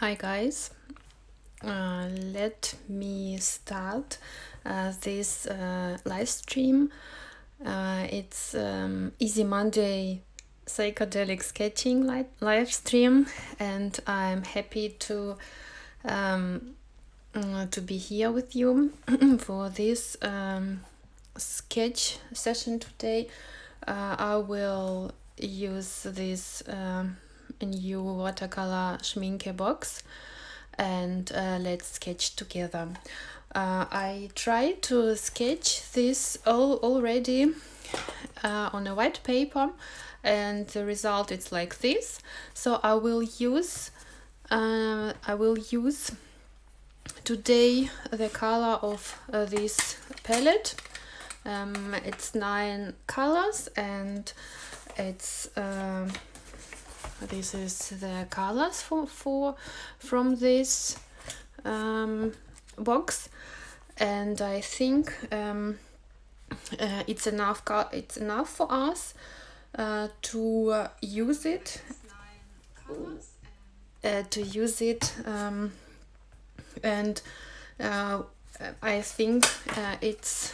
Hi guys, let me start this live stream. It's Easy Monday Psychedelic Sketching live stream, and I'm happy to be here with you for this sketch session today. I will use this new watercolor Schminke box, and let's sketch together. I tried to sketch this already on a white paper, and the result is like this. So I will use today the color of this palette. It's 9 colors, and it's this is the colors from this box, and I think it's enough for us to use it and I think it's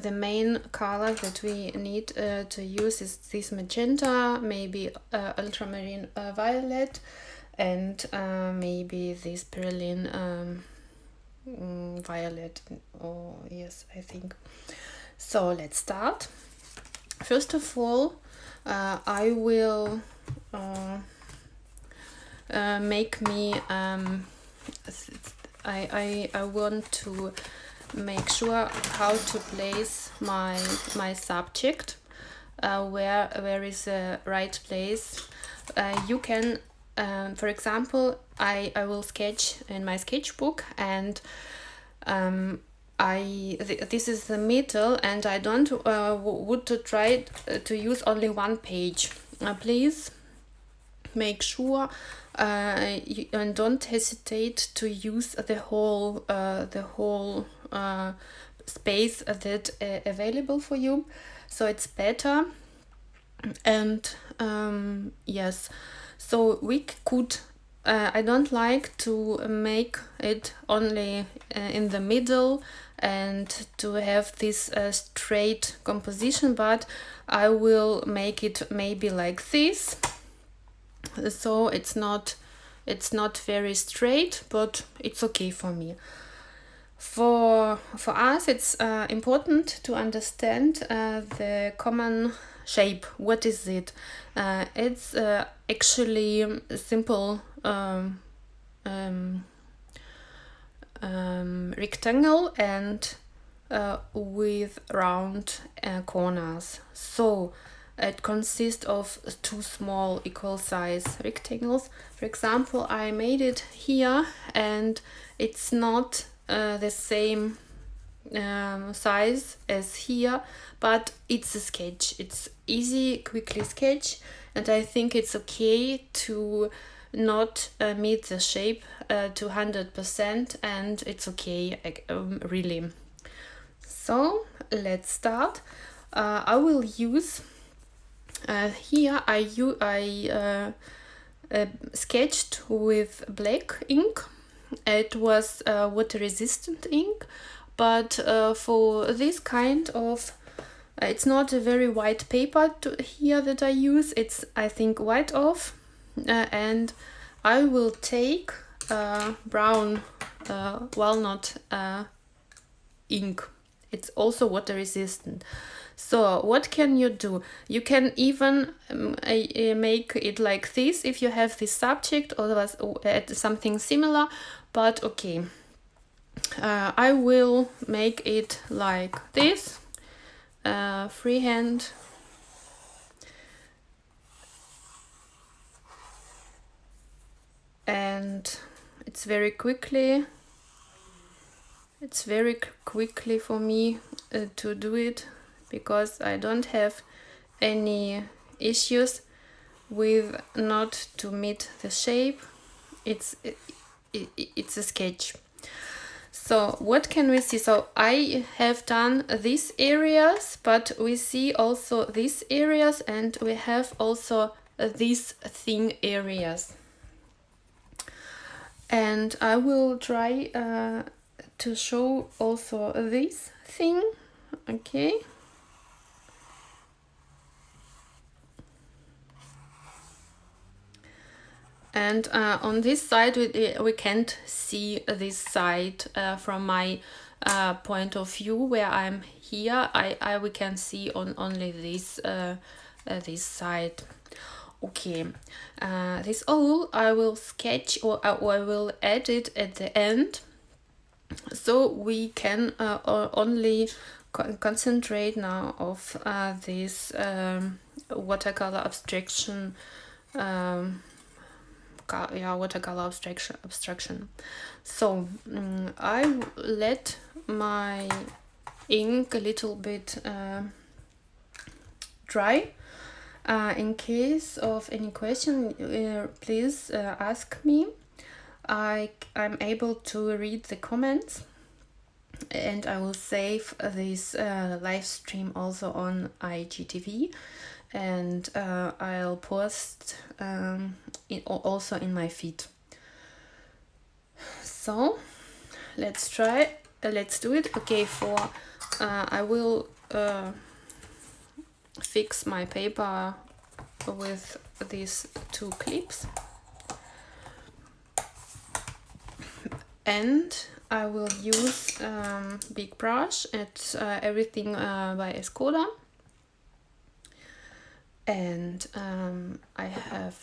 the main color that we need to use is this magenta, maybe ultramarine violet, and maybe this Perylene violet. Oh yes, I think so. Let's start. First of all, I will make me I want to make sure how to place my subject, where is the right place. You can for example, I will sketch in my sketchbook, and this is the middle, and I don't would to try to use only one page. Please make sure and don't hesitate to use the whole space that available for you, so it's better. And yes, so we could I don't like to make it only in the middle and to have this straight composition, but I will make it maybe like this, so it's not very straight, but it's okay for me. For us, it's important to understand the common shape. What is it? It's actually a simple rectangle and with round corners. So it consists of 2 small equal size rectangles. For example, I made it here, and it's not the same size as here, but it's a sketch. It's easy, quickly sketch, and I think it's okay to not meet the shape to 100%, and it's okay, really. So let's start. I will use here I sketched with black ink. It was water resistant ink, but for this kind of it's not a very white paper here that I use. It's, I think, white off, and I will take brown walnut ink. It's also water resistant. So what can you do? You can even make it like this if you have this subject, or something similar, but okay. I will make it like this, freehand. And it's very quickly for me to do it, because I don't have any issues with not to meet the shape. It's a sketch. So what can we see? So I have done these areas, but we see also these areas, and we have also these thin areas. And I will try to show also this thing. Okay. And on this side, we can't see this side from my point of view where I'm here. We can see on only this side. Okay, this all I will sketch, or I will add it at the end, so we can only concentrate now of this watercolor abstraction. Watercolor abstraction. So I let my ink a little bit dry. In case of any question, please ask me. I'm able to read the comments, and I will save this live stream also on IGTV, and I'll post also in my feed. So let's try. Let's do it. Okay, I will fix my paper with these two clips, and I will use big brush. It's everything by Escoda, and I have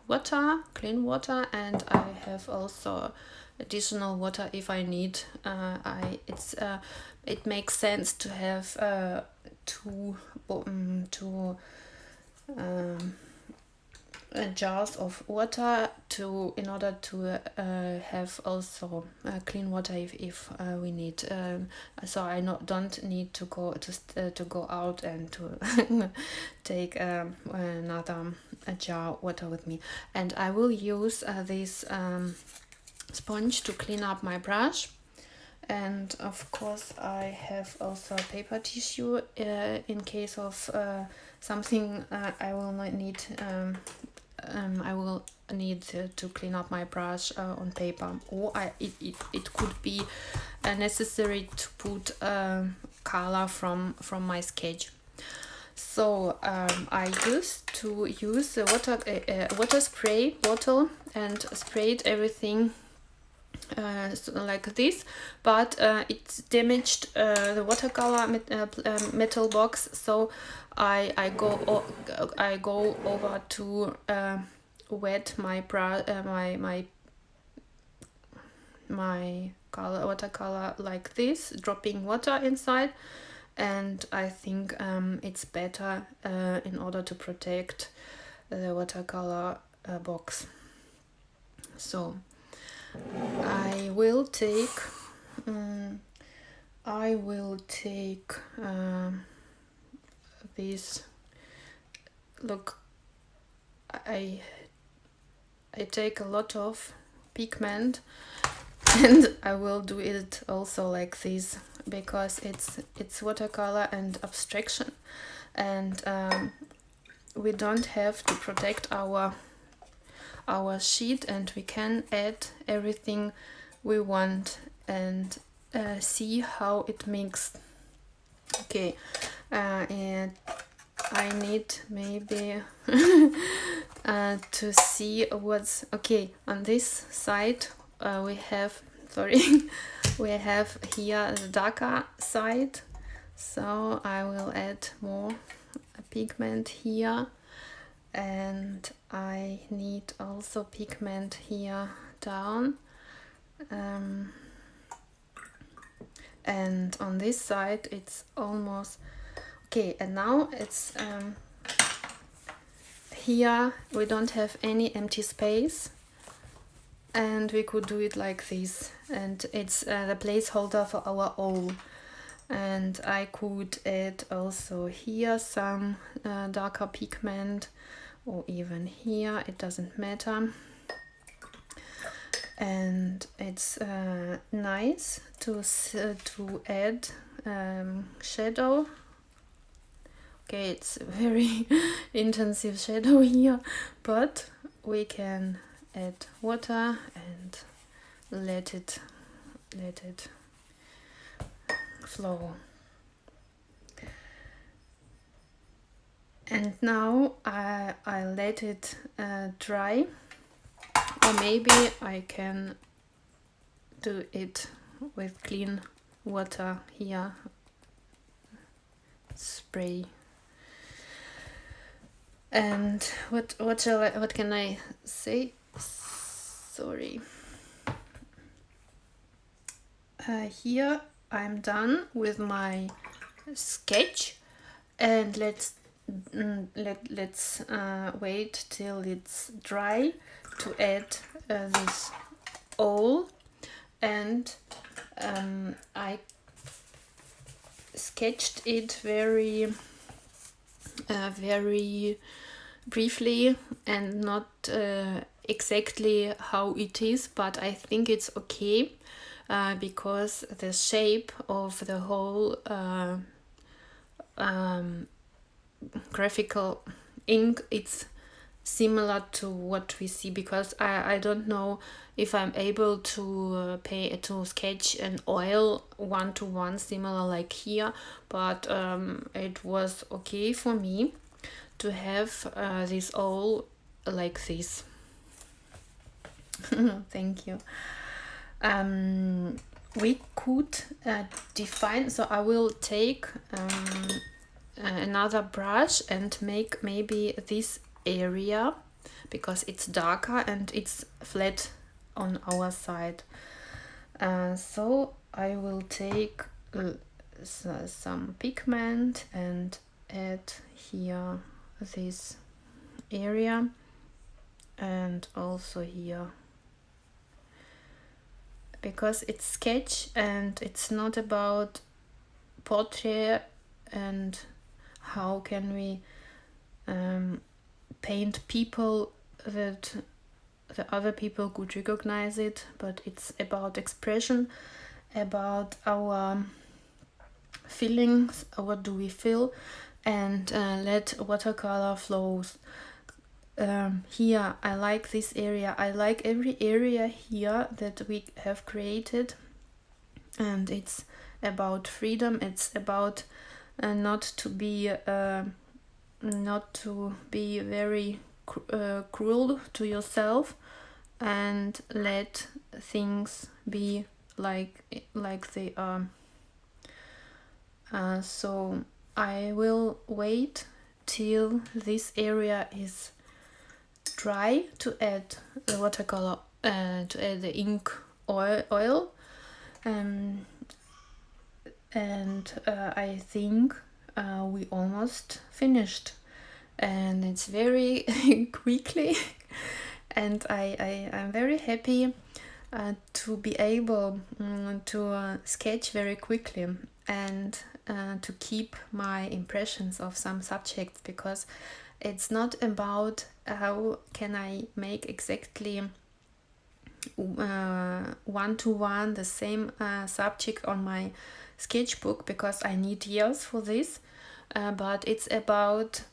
water, clean water, and I have also additional water if I need. It makes sense to have two jars of water in order to have also clean water if we need. So I don't need to go out and to take another jar water with me. And I will use this sponge to clean up my brush. And of course I have also paper tissue in case of something I will not need. I will need to clean up my brush on paper, or it could be necessary to put color from my sketch. So I used to use a water spray bottle and sprayed everything like this, but it damaged the watercolor metal box, so I go over to wet my my watercolor like this, dropping water inside, and I think it's better in order to protect the watercolor box. So I will take this. Look, I take a lot of pigment, and I will do it also like this, because it's watercolor and abstraction, and we don't have to protect our sheet, and we can add everything we want and see how it mixed. Okay, and I need maybe to see what's okay on this side. We have we have here the darker side, so I will add more pigment here, and I need also pigment here down, and on this side it's almost okay. And now it's here we don't have any empty space, and we could do it like this, and it's the placeholder for our owl. And I could add also here some darker pigment, or even here, it doesn't matter. And it's nice to add shadow. Okay, it's very intensive shadow here, but we can add water and let it flow. And now I let it dry, or maybe I can do it with clean water here, spray. And what can I say? Sorry. Here I'm done with my sketch, and let's wait till it's dry to add this oil. And I sketched it very briefly and not exactly how it is, but I think it's okay because the shape of the whole graphical ink, it's similar to what we see, because I don't know if I'm able to sketch an oil one-to-one similar like here, but it was okay for me to have this oil like this. Thank you. We could define, so I will take another brush and make maybe this area, because it's darker and it's flat on our side. So I will take some pigment and add here this area, and also here, because it's sketch and it's not about portrait, and how can we paint people that the other people could recognize it, but it's about expression, about our feelings, what do we feel, and let watercolor flows. Here I like this area, I like every area here that we have created, and it's about freedom, it's about not to be very cruel to yourself, and let things be like they are. So I will wait till this area is dry to add the watercolor, to add the ink oil. And I think we almost finished, and it's very quickly, and I'm very happy to be able to sketch very quickly, and to keep my impressions of some subjects, because it's not about how can I make exactly one-to-one the same subject on my sketchbook, because I need years for this, but it's about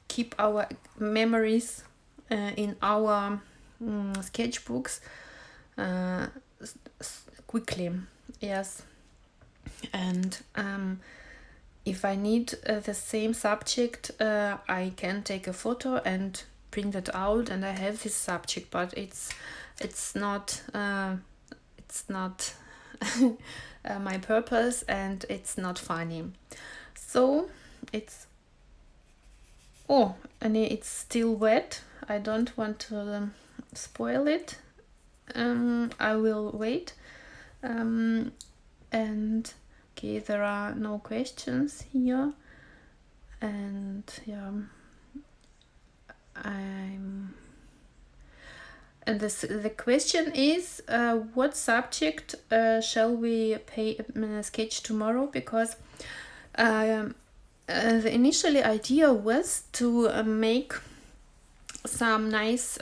keep our memories in our sketchbooks quickly. Yes. And if I need the same subject, I can take a photo and print it out, and I have this subject, but it's not my purpose, and it's not funny. So it's and it's still wet. I don't want to spoil it. I will wait. And okay, there are no questions here, and yeah, and the question is, what subject shall we sketch tomorrow? Because the initial idea was to make some nice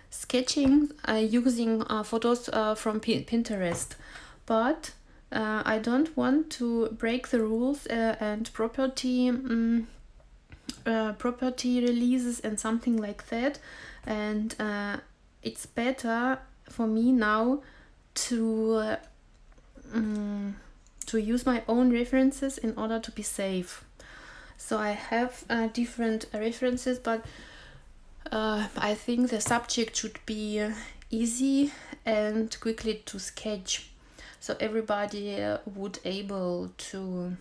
sketching using photos from Pinterest, but I don't want to break the rules and property releases and something like that, and it's better for me now to use my own references in order to be safe. So I have different references, but I think the subject should be easy and quickly to sketch, so everybody would able to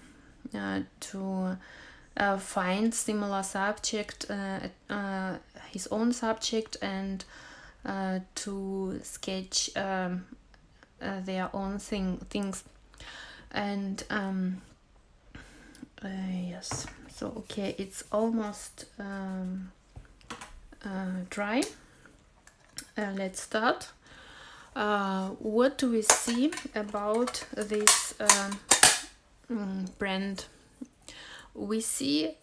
find similar subject, his own subject, and to sketch their own things. And yes, so okay, it's almost dry. Let's start. What do we see about this brand? We see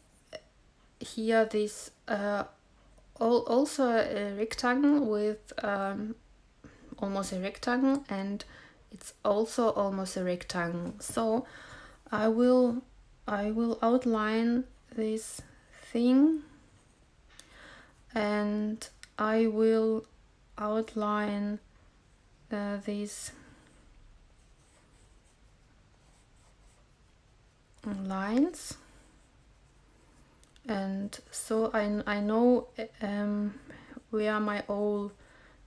here this also a rectangle with almost a rectangle, and it's also almost a rectangle. So I will outline this thing, and I will outline these lines, and so I know where my owl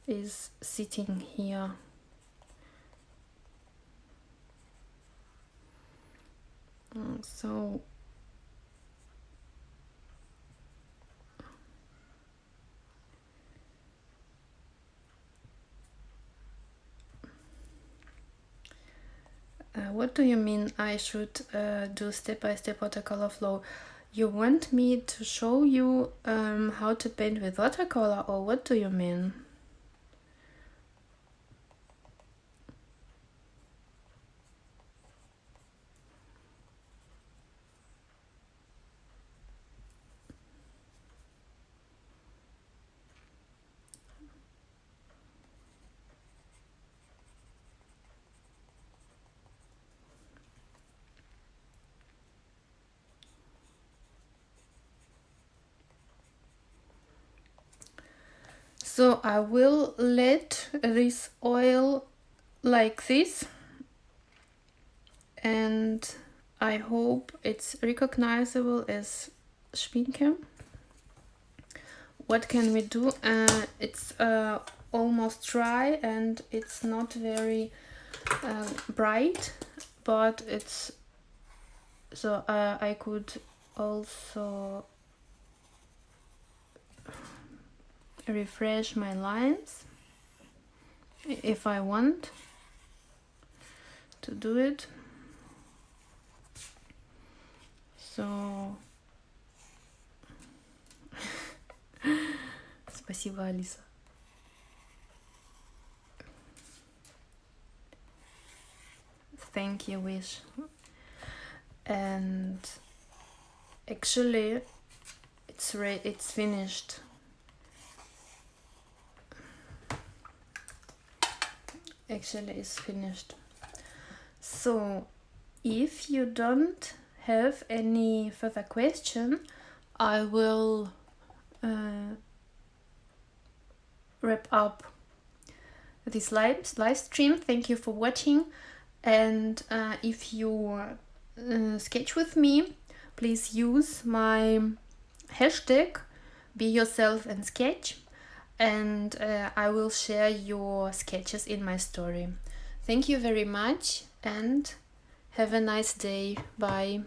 is sitting here. So what do you mean I should do step-by-step watercolor flow? You want me to show you how to paint with watercolor, or what do you mean? So I will let this oil like this, and I hope it's recognizable as Schminke. What can we do? It's almost dry and it's not very bright, but it's so I could also refresh my lines if I want to do it. So спасибо, Алиса. Thank you, Wish. And actually it's finished. Actually it's finished. So if you don't have any further question, I will wrap up this live stream. Thank you for watching, and if you sketch with me, please use my hashtag be yourself and sketch, and I will share your sketches in my story. Thank you very much and have a nice day. Bye.